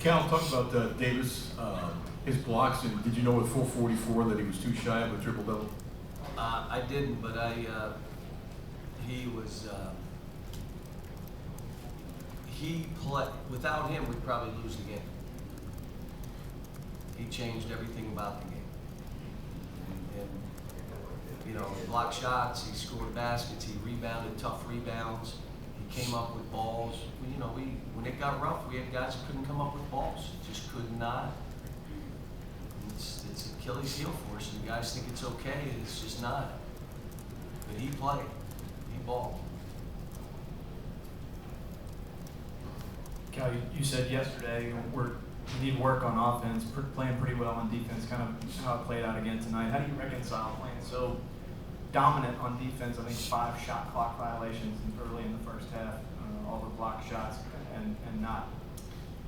Cal, talk about Davis, his blocks, and did you know with 444 that he was too shy of a triple-double? I didn't, but he was, without him, we'd probably lose the game. He changed everything about the game. And you know, blocked shots, he scored baskets, he rebounded tough rebounds, he came up with balls. You know, when it got rough, we had guys that couldn't come up with balls, just could not. It's Achilles heel for us, and guys think it's okay, and it's just not. But he played, he balled. Cal, you said yesterday we need work on offense, playing pretty well on defense, kind of how it played out again tonight. How do you reconcile playing so dominant on defense? I think 5 shot clock violations early in the first half, all the block shots, and not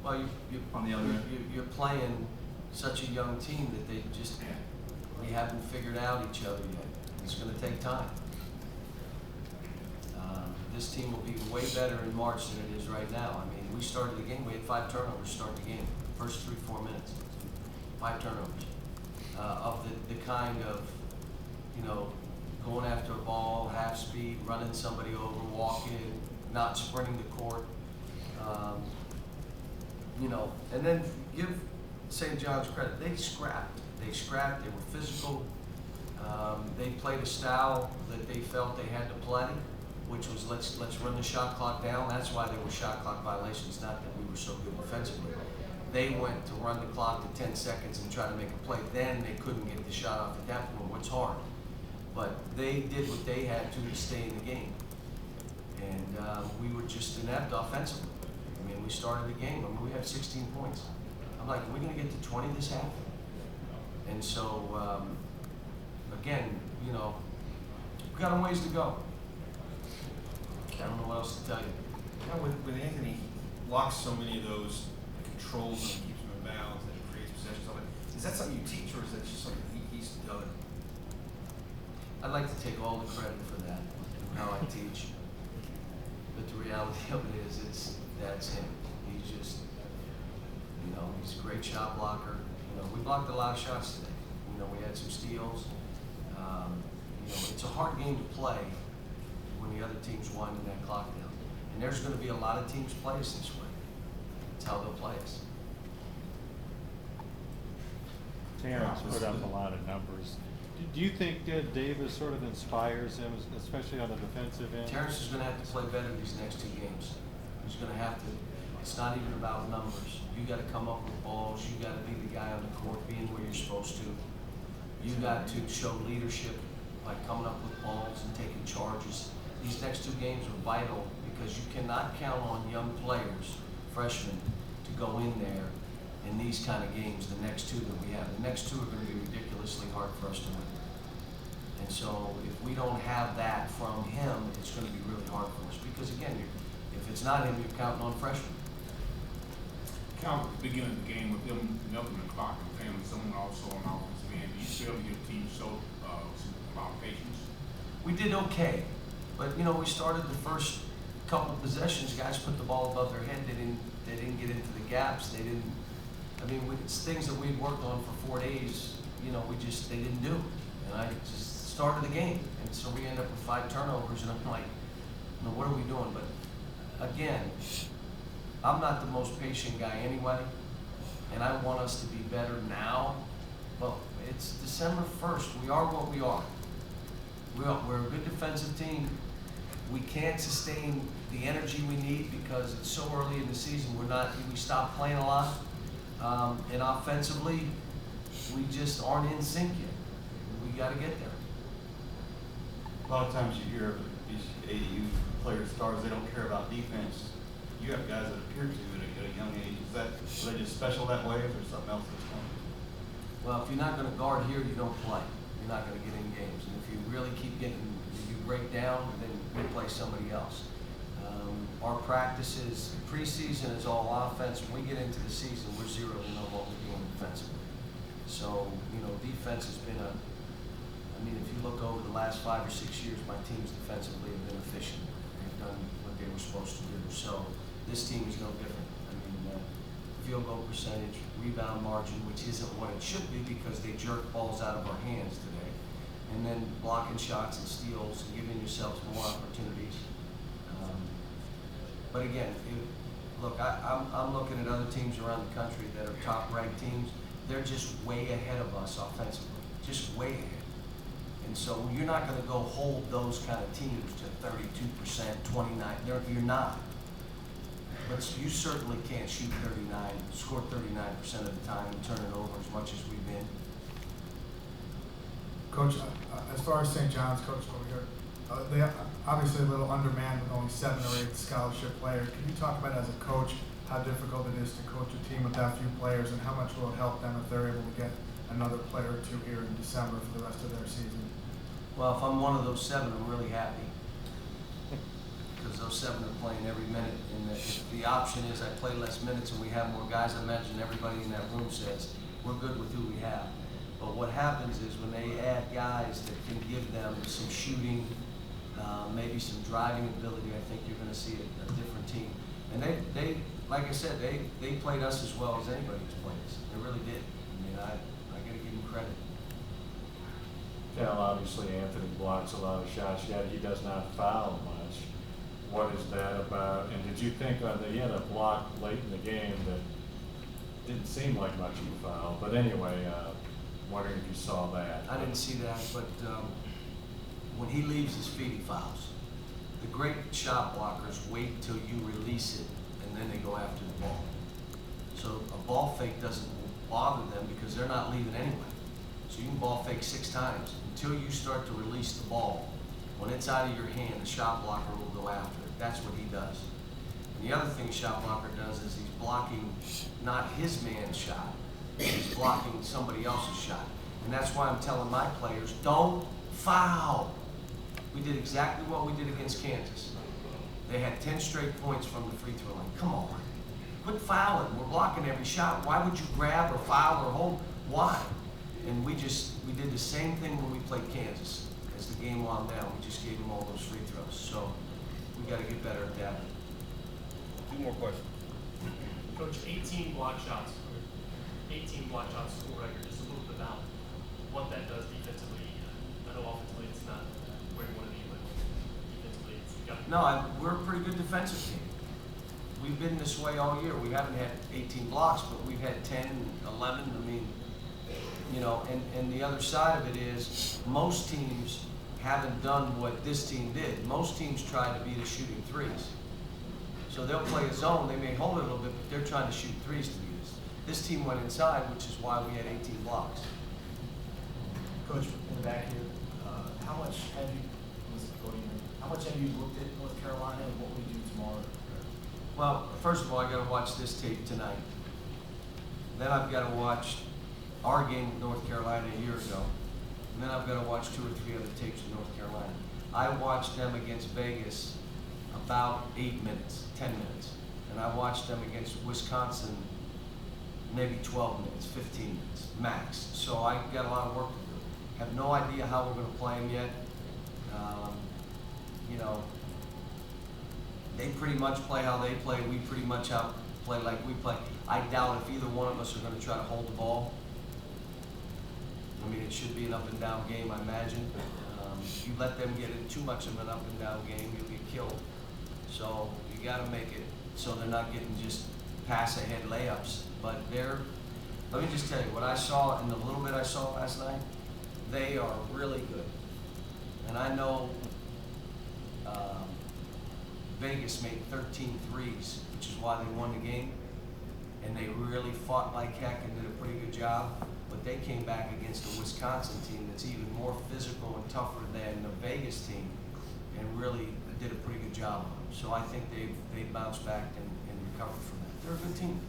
well, on the other end. You're playing such a young team that we haven't figured out each other yet. It's going to take time. This team will be way better in March than it is right now. I mean, we started the game, we had 5 turnovers to start the game, first 3-4 minutes. 5 turnovers. Of the kind of, you know, going after a ball, half speed, running somebody over, walking, not sprinting the court. You know, and then give St. John's credit. They scrapped. They were physical. They played a style that they felt they had to play, which was let's run the shot clock down. That's why there were shot clock violations, not that we were so good defensively. They went to run the clock to 10 seconds and try to make a play. Then they couldn't get the shot off at that point, which is hard. But they did what they had to stay in the game. And we were just inept offensively. I mean, we started the game, we had 16 points. I'm like, are we going to get to 20 this half? And so, again, you know, we got a ways to go. I don't know what else to tell you. You know, with Anthony locks so many of those controls and keeps them in bounds and it creates possessions of it, is that something you teach or is that just something he's done? I'd like to take all the credit for that, how I teach. But the reality of it is, that's him. He's just, you know, he's a great shot blocker. You know, we blocked a lot of shots today. You know, we had some steals. You know, it's a hard game to play when the other team's winding that clock down. And there's going to be a lot of teams play us this way. That's how they'll play us. Terrence put up a lot of numbers. Do you think Davis sort of inspires him, especially on the defensive end? Terrence is going to have to play better these next 2 games. He's going to have to. It's not even about numbers. You got to come up with balls. You got to be the guy on the court, being where you're supposed to. You got to show leadership by coming up with balls and taking charges. These next 2 games are vital because you cannot count on young players, freshmen, to go in there in these kind of games, the next 2 that we have. The next 2 are going to be ridiculously hard for us to win. And so if we don't have that from him, it's going to be really hard for us. Because again, if it's not him, you're counting on freshmen. Cal, at the beginning of the game, with them milking the clock and playing someone also on offensive end, do you feel your team showed some amount of patience? We did okay. But you know, we started the first couple possessions, guys put the ball above their head. They didn't get into the gaps. They didn't. I mean, it's things that we'd worked on for 4 days. You know, they didn't do. And I just started the game, and so we end up with 5 turnovers. And I'm like, you know, what are we doing? But again, I'm not the most patient guy anyway, and I want us to be better now. Well, it's December 1st. We are what we are. We're a good defensive team. We can't sustain the energy we need because it's so early in the season. We stopped playing a lot. And offensively, we just aren't in sync yet. We got to get there. A lot of times you hear of these ADU players, stars, they don't care about defense. You have guys that appear to at a young age. Are they just special that way, or is there something else that's going on? Well, if you're not going to guard here, you don't play. You're not going to get in games. And if you really keep if you break down, then we play somebody else. Our practices, preseason is all offense. When we get into the season, we're zeroing in on what we're doing defensively. So, you know, defense has been I mean, if you look over the last 5 or 6 years, my teams defensively have been efficient. They've done what they were supposed to do. So this team is no different. I mean, if field goal percentage, rebound margin, which isn't what it should be because they jerk balls out of our hands today. And then blocking shots and steals and giving yourselves more opportunities. But again, look, I'm looking at other teams around the country that are top-ranked teams. They're just way ahead of us offensively, just way ahead. And so you're not going to go hold those kind of teams to 32%, 29%. You're not. But you certainly can't shoot 39, score 39% of the time and turn it over as much as we've been. Coach, as far as St. John's, Coach, over here, they are obviously a little undermanned with only 7 or 8 scholarship players. Can you talk about, as a coach, how difficult it is to coach a team with that few players, and how much will it help them if they're able to get another player or 2 here in December for the rest of their season? Well, if I'm one of those 7, I'm really happy. Because those 7 are playing every minute, and if the option is I play less minutes and we have more guys, I imagine everybody in that room says, we're good with who we have. But what happens is when they add guys that can give them some shooting, maybe some driving ability, I think you're going to see a different team. And they, like I said, they played us as well as anybody who's played us. They really did. I mean, I got to give them credit. Cal, obviously Anthony blocks a lot of shots, yet he does not foul much. What is that about? And did you think he had a block late in the game that didn't seem like much of a foul? But anyway, wondering if you saw that. I didn't see that, but when he leaves his feet, he fouls. The great shot blockers wait till you release it, and then they go after the ball. So a ball fake doesn't bother them because they're not leaving anyway. So you can ball fake 6 times until you start to release the ball. When it's out of your hand, the shot blocker will go after it. That's what he does. And the other thing a shot blocker does is he's blocking not his man's shot, he's blocking somebody else's shot. And that's why I'm telling my players, don't foul. We did exactly what we did against Kansas. They had 10 straight points from the free throw line. Come on, quit fouling. We're blocking every shot. Why would you grab or foul or hold? Why? And we did the same thing when we played Kansas. As the game wound down, we just gave them all those free throws. So we got to get better at that. 2 more questions. Coach, 18 block shots, 18 block shots school record. Just a little bit about what that does defensively. I know offensively it's not where you want to be, but defensively it's got. No, we're a pretty good defensive team. We've been this way all year. We haven't had 18 blocks, but we've had 10, 11. I mean, you know, and the other side of it is most teams haven't done what this team did. Most teams try to beat us shooting threes. So they'll play a zone, they may hold it a little bit, but they're trying to shoot threes to beat us. This team went inside, which is why we had 18 blocks. Coach, in the back here, how much have you looked at North Carolina and what we do tomorrow? Well, first of all, I got to watch this tape tonight. Then I've got to watch our game with North Carolina a year ago. And then I've got to watch 2 or 3 other tapes of North Carolina. I watched them against Vegas about 8 minutes, 10 minutes. And I watched them against Wisconsin maybe 12 minutes, 15 minutes, max. So I got a lot of work to do. Have no idea how we're going to play them yet. You know, they pretty much play how they play. We pretty much play like we play. I doubt if either one of us are going to try to hold the ball. I mean, it should be an up and down game, I imagine. If you let them get in too much of an up and down game, you'll get killed. So you got to make it so they're not getting just pass ahead layups. But let me just tell you, what I saw in the little bit I saw last night, they are really good. And I know Vegas made 13 threes, which is why they won the game. And they really fought like heck and did a pretty good job. But they came back against a Wisconsin team that's even more physical and tougher than the Vegas team and really did a pretty good job on them. So I think they've bounced back and recovered from that. They're a good team.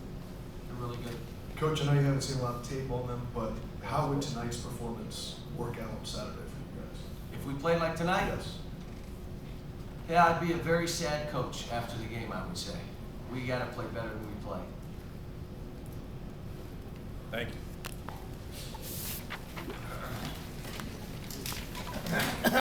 They're really good. Coach, I know you haven't seen a lot of tape on them, but how would tonight's performance work out on Saturday for you guys? If we played like tonight, Yes. yeah, I'd be a very sad coach after the game, I would say. We got to play better than we play. Thank you.